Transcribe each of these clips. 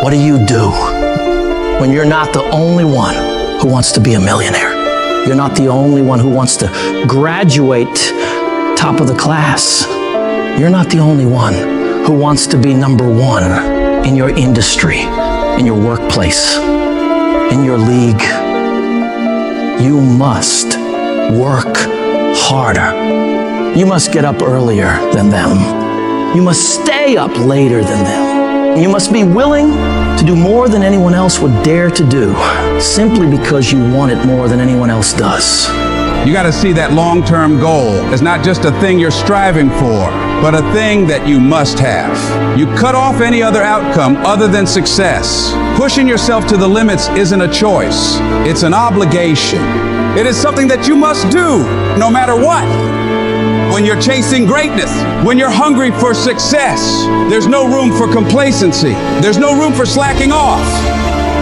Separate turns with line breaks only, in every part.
What do you do when you're not the only one who wants to be a millionaire? You're not the only one who wants to graduate top of the class. You're not the only one who wants to be number one in your industry, in your workplace, in your league. You must work harder. You must get up earlier than them. You must stay up later than them. You must be willing to do more than anyone else would dare to do, simply because you want it more than anyone else does.
You got to see that long-term goal as not just a thing you're striving for, but a thing that you must have. You cut off any other outcome other than success. Pushing yourself to the limits isn't a choice. It's an obligation. It is something that you must do no matter what. When you're chasing greatness, when you're hungry for success, there's no room for complacency. There's no room for slacking off.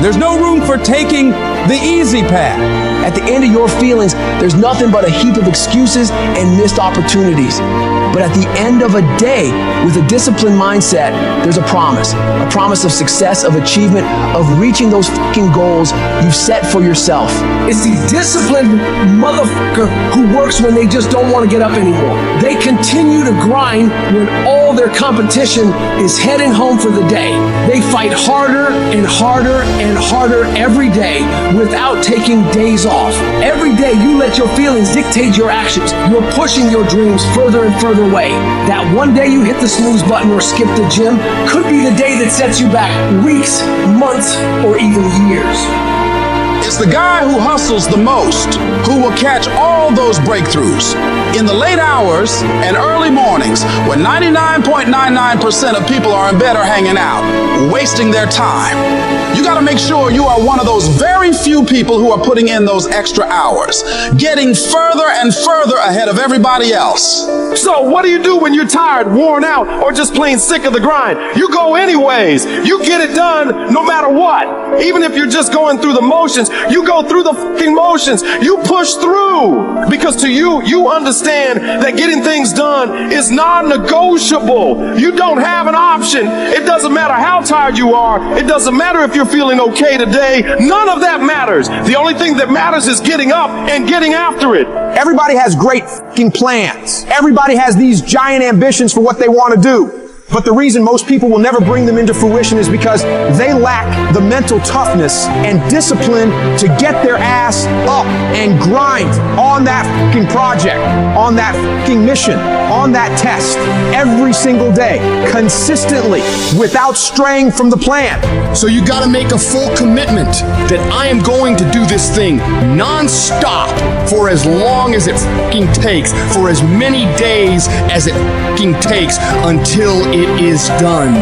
There's no room for taking the easy path.
At the end of your feelings, there's nothing but a heap of excuses and missed opportunities. But at the end of a day, with a disciplined mindset, there's a promise of success, of achievement, of reaching those fucking goals you've set for yourself. It's the disciplined motherfucker who works when they just don't want to get up anymore. They continue to grind when all their competition is heading home for the day. They fight harder and harder and harder every day without taking days off. Every day you let your feelings dictate your actions. You're pushing your dreams further and further away. That one day you hit the snooze button or skip the gym could be the day that sets you back weeks, months, or even years.
It's the guy who hustles the most who will catch all those breakthroughs in the late hours and early mornings when 99.99% of people are in bed or hanging out, wasting their time. You got to make sure you are one of those very few people who are putting in those extra hours, getting further and further ahead of everybody else.
So what do you do when you're tired, worn out, or just plain sick of the grind? You go anyways. You get it done no matter what. Even if you're just going through the motions, you go through the fucking motions. You push through. Because to you, you understand that getting things done is non-negotiable. You don't have an option. It doesn't matter how tired you are. It doesn't matter if you're feeling okay today. None of that matters. The only thing that matters is getting up and getting after it.
Everybody has great fucking plans. Everybody has these giant ambitions for what they want to do. But the reason most people will never bring them into fruition is because they lack the mental toughness and discipline to get their ass up and grind on that fucking project, on that fucking mission, on that test, every single day, consistently, without straying from the plan.
So you gotta make a full commitment that I am going to do this thing non-stop for as long as it fucking takes, for as many days as it fucking takes until it is done.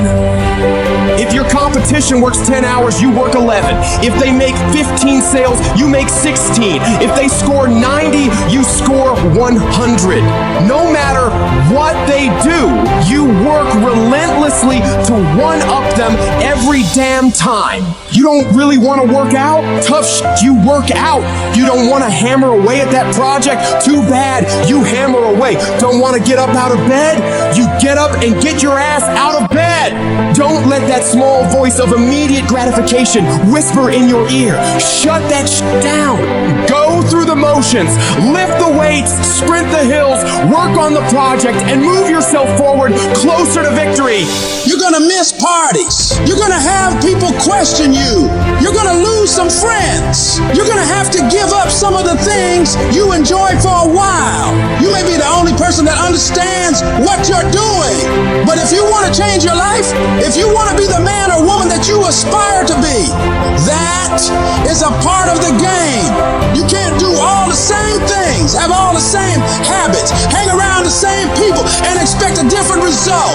If your competition works 10 hours, you work 11. If they make 15 sales, you make 16. If they score 90, you score 100. No matter what they do, you work relentlessly to one-up them every damn time. You don't really want to work out? Tough shit, you work out. You don't want to hammer away at that project? Too bad, you hammer away. Don't want to get up out of bed? You get up and get your ass out of bed. Don't let that small voice of immediate gratification whisper in your ear. Shut that shit down. Go through the motions, lift the weights, sprint the hills, work on the project, and move yourself forward closer to victory.
You're gonna miss parties. You're gonna have people question you. You're gonna lose some friends. You're gonna have to give up some of the things you enjoy for a while. You may be the only person that understands what you're doing. But if you want to change your life, if you want to be the man or woman that you aspire to be, that is a part of the game. You can't do all the same things, have all the same habits, hang around the same people, and expect a different result.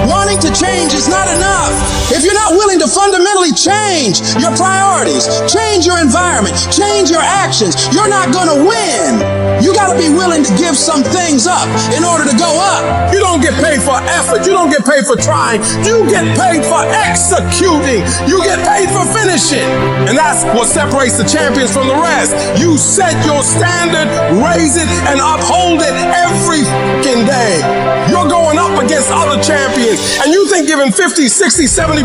Wanting to change is not enough. If you're not willing to fundamentally change your priorities, change your environment, change your actions, you're not gonna win. You gotta be willing to give some things up in order to go up.
You don't get paid for effort. You don't get paid for trying. You get paid for executing. You get paid for finishing. And that's what separates the champions from the rest. You set your standard, raise it, and uphold it every fucking day. You're going going up against other champions. And you think giving 50, 60, 70%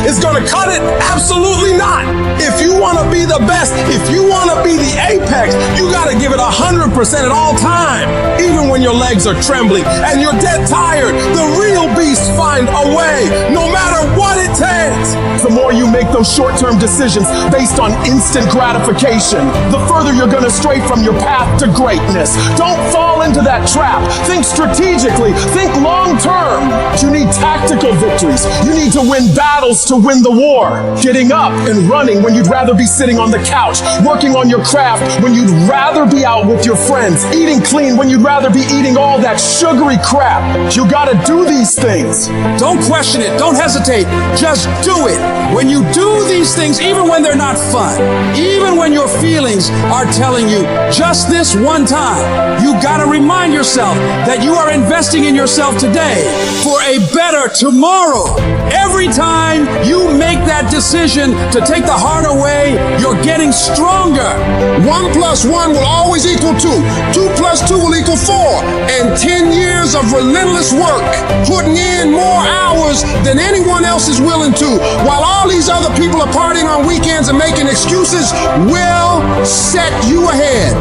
is going to cut it? Absolutely not. If you want to be the best, if you want to be the apex, you got to give it 100% at all time. Even when your legs are trembling and you're dead tired, the real beasts find a way, no matter what it takes.
The more you make those short-term decisions based on instant gratification, the further you're going to stray from your path to greatness. Don't fall into that trap. Think strategically. Think long-term. You need tactical victories. You need to win battles to win the war. Getting up and running when you'd rather be sitting on the couch. Working on your craft when you'd rather be out with your friends. Eating clean when you'd rather be eating all that sugary crap. You got to do these things.
Don't question it. Don't hesitate. Just do it. When you do these things, even when they're not fun, even when your feelings are telling you just this one time, you got to remind yourself that you are investing in yourself today for a better tomorrow. Every time you make that decision to take the hard away, you're getting stronger.
1 + 1 will always equal 2. 2 + 2 will equal 4. And 10 years of relentless work, putting in more hours than anyone else is willing to, while all these other people are partying on weekends and making excuses, will set you ahead.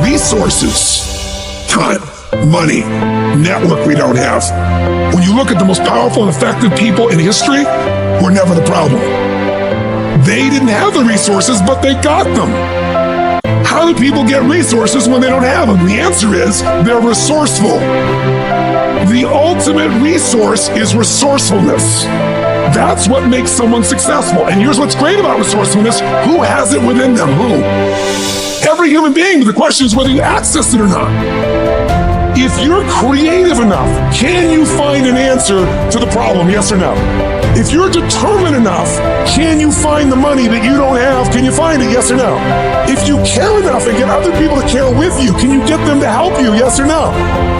Resources, time, money, network we don't have. When you look at the most powerful and effective people in history, we're never the problem. They didn't have the resources, but they got them. How do people get resources when they don't have them? The answer is they're resourceful. The ultimate resource is resourcefulness. That's what makes someone successful. And here's what's great about resourcefulness. Who has it within them? Who? Every human being, but the question is whether you access it or not. If you're creative enough, can you find an answer to the problem, yes or no? If you're determined enough, can you find the money that you don't have? Can you find it, yes or no? If you care enough and get other people to care with you, can you get them to help you, yes or no?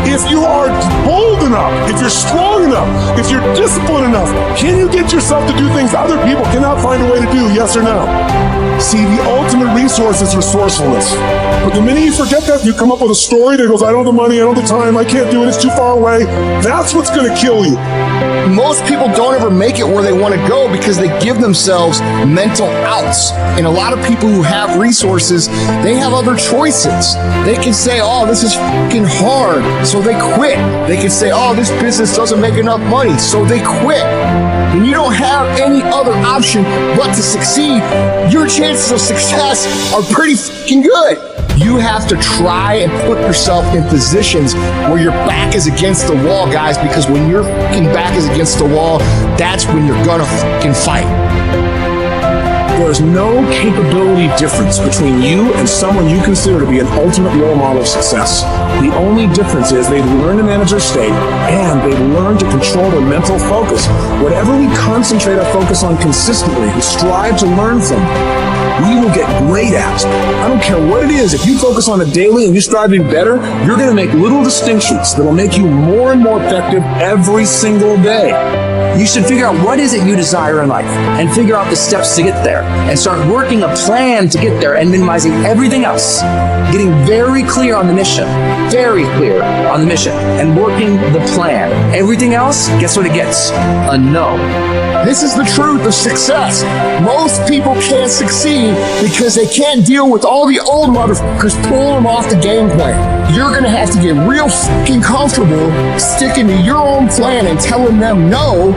If you are bold enough, if you're strong enough, if you're disciplined enough, can you get yourself to do things other people cannot find a way to do, yes or no? See, the ultimate resource is resourcefulness. But the minute you forget that, you come up with a story that goes, I don't have the money, I don't have the time, I can't do it, it's too far away. That's what's going to kill you.
Most people don't ever make it where they want to go because they give themselves mental outs. And a lot of people who have resources, they have other choices. They can say, oh, this is fucking hard, so they quit. They can say, oh, this business doesn't make enough money, so they quit. When you don't have any other option but to succeed, your chances of success are pretty fucking good. You have to try and put yourself in positions where your back is against the wall, guys, because when your fucking back is against the wall, that's when you're gonna fucking fight.
There's no capability difference between you and someone you consider to be an ultimate role model of success. The only difference is they've learned to manage their state and they've learned to control their mental focus. Whatever we concentrate our focus on consistently and strive to learn from, we will get great at. I don't care what it is. If you focus on it daily and you strive to be better, you're going to make little distinctions that will make you more and more effective every single day.
You should figure out what is it you desire in life and figure out the steps to get there and start working a plan to get there and minimizing everything else. Getting very clear on the mission, and working the plan. Everything else, guess what it gets? A no.
This is the truth of success. Most people can't succeed because they can't deal with all the old motherfuckers pulling them off the game plan. You're gonna have to get real fucking comfortable sticking to your own plan and telling them no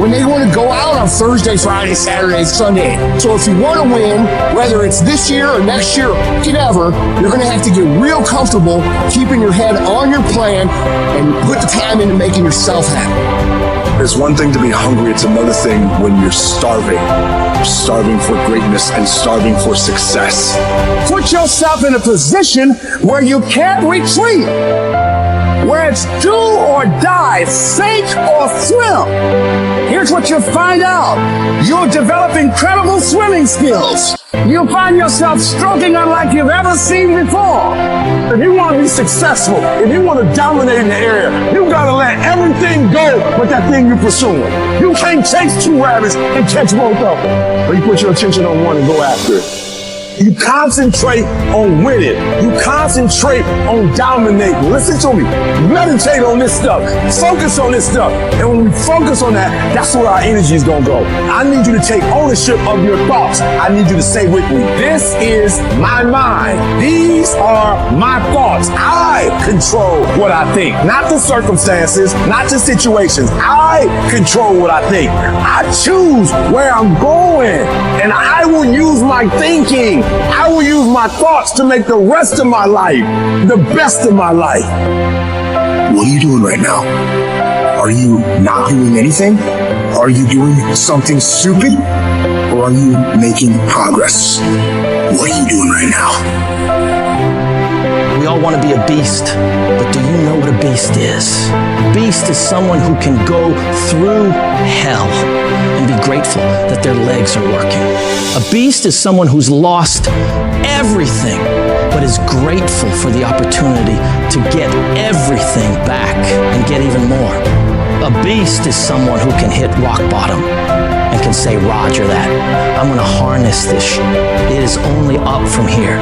when they want to go out on Thursday, Friday, Saturday, Sunday. So if you want to win, whether it's this year or next year or whatever, you're gonna have to get real comfortable keeping your head on your plan and put the time into making yourself happy.
It's one thing to be hungry, it's another thing when you're starving. Starving for greatness and starving for success.
Put yourself in a position where you can't retreat, where it's do or die, sink or swim. Here's what you'll find out. You'll develop incredible swimming skills. You'll find yourself stroking unlike you've ever seen before.
If you want to be successful, if you want to dominate in the area, you got to let everything go but that thing you're pursuing. You can't chase two rabbits and catch both of them. But you put your attention on one and go after it. You concentrate on winning. You concentrate on dominating. Listen to me. Meditate on this stuff. Focus on this stuff. And when we focus on that, that's where our energy is going to go. I need you to take ownership of your thoughts. I need you to say with me, this is my mind. These are my thoughts. I control what I think, not the circumstances, not the situations. I control what I think. I choose where I'm going, and I will use my thinking. I will use my thoughts to make the rest of my life the best of my life.
What are you doing right now? Are you not doing anything? Are you doing something stupid? Or are you making progress? What are you doing right now?
We all want to be a beast, but do you know what a beast is? A beast is someone who can go through hell and be grateful that their legs are working. A beast is someone who's lost everything, but is grateful for the opportunity to get everything back and get even more. A beast is someone who can hit rock bottom and can say, Roger that. I'm going to harness this. It is only up from here.